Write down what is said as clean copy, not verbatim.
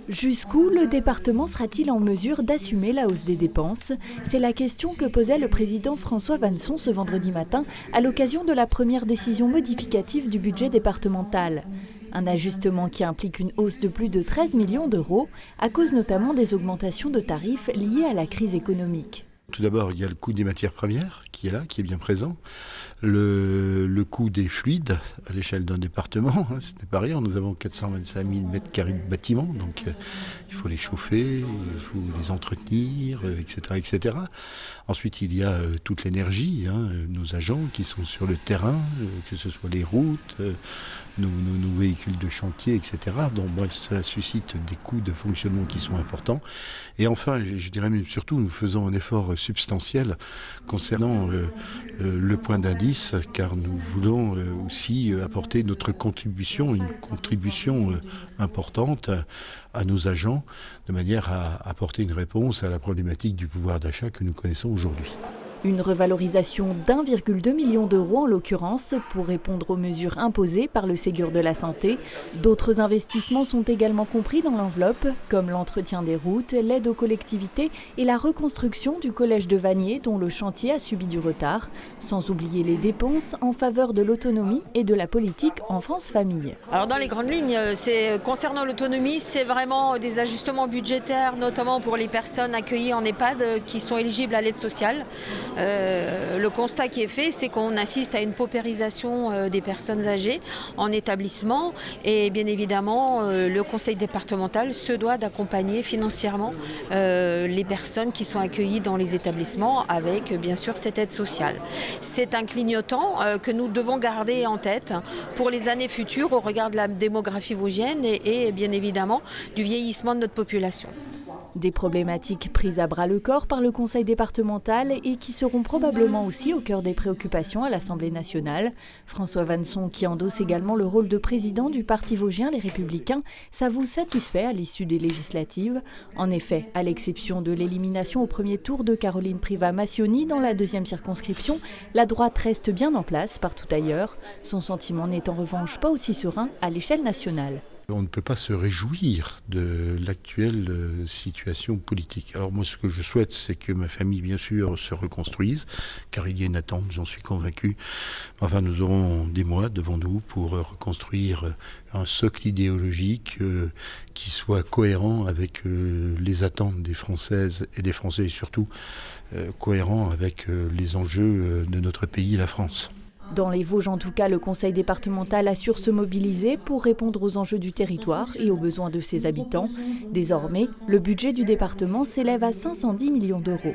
Jusqu'où le département sera-t-il en mesure d'assumer la hausse des dépenses? C'est la question que posait le président François Vanson ce vendredi matin à l'occasion de la première décision modificative du budget départemental. Un ajustement qui implique une hausse de plus de 13 millions d'euros à cause notamment des augmentations de tarifs liées à la crise économique. Tout d'abord, il y a le coût des matières premières qui est là, qui est bien présent. Le coût des fluides à l'échelle d'un département, ce n'est pas rien. Nous avons 425 000 mètres carrés de bâtiments, donc il faut les chauffer, il faut les entretenir, etc., etc. Ensuite, il y a toute l'énergie, nos agents qui sont sur le terrain, que ce soit les routes, nos véhicules de chantier, etc. Donc ça suscite des coûts de fonctionnement qui sont importants. Et enfin, je dirais même surtout, nous faisons un effort substantiel concernant le point d'indice, car nous voulons aussi apporter notre contribution, une contribution importante à nos agents, de manière à apporter une réponse à la problématique du pouvoir d'achat que nous connaissons aujourd'hui. Une revalorisation d'1,2 million d'euros en l'occurrence pour répondre aux mesures imposées par le Ségur de la Santé. D'autres investissements sont également compris dans l'enveloppe, comme l'entretien des routes, l'aide aux collectivités et la reconstruction du collège de Vanier dont le chantier a subi du retard, sans oublier les dépenses en faveur de l'autonomie et de la politique enfance famille. Alors dans les grandes lignes, concernant l'autonomie, c'est vraiment des ajustements budgétaires, notamment pour les personnes accueillies en EHPAD qui sont éligibles à l'aide sociale. Le constat qui est fait, c'est qu'on assiste à une paupérisation des personnes âgées en établissement et bien évidemment le conseil départemental se doit d'accompagner financièrement les personnes qui sont accueillies dans les établissements avec bien sûr cette aide sociale. C'est un clignotant que nous devons garder en tête pour les années futures au regard de la démographie vosgienne et bien évidemment du vieillissement de notre population. Des problématiques prises à bras-le-corps par le Conseil départemental et qui seront probablement aussi au cœur des préoccupations à l'Assemblée nationale. François Vanson, qui endosse également le rôle de président du parti vosgien Les Républicains, s'avoue satisfait à l'issue des législatives. En effet, à l'exception de l'élimination au premier tour de Caroline Privat-Massioni dans la deuxième circonscription, la droite reste bien en place partout ailleurs. Son sentiment n'est en revanche pas aussi serein à l'échelle nationale. On ne peut pas se réjouir de l'actuelle situation politique. Alors moi, ce que je souhaite, c'est que ma famille, bien sûr, se reconstruise, car il y a une attente, j'en suis convaincu. Enfin, nous aurons des mois devant nous pour reconstruire un socle idéologique qui soit cohérent avec les attentes des Françaises et des Français, et surtout cohérent avec les enjeux de notre pays, la France. Dans les Vosges, en tout cas, le conseil départemental assure se mobiliser pour répondre aux enjeux du territoire et aux besoins de ses habitants. Désormais, le budget du département s'élève à 510 millions d'euros.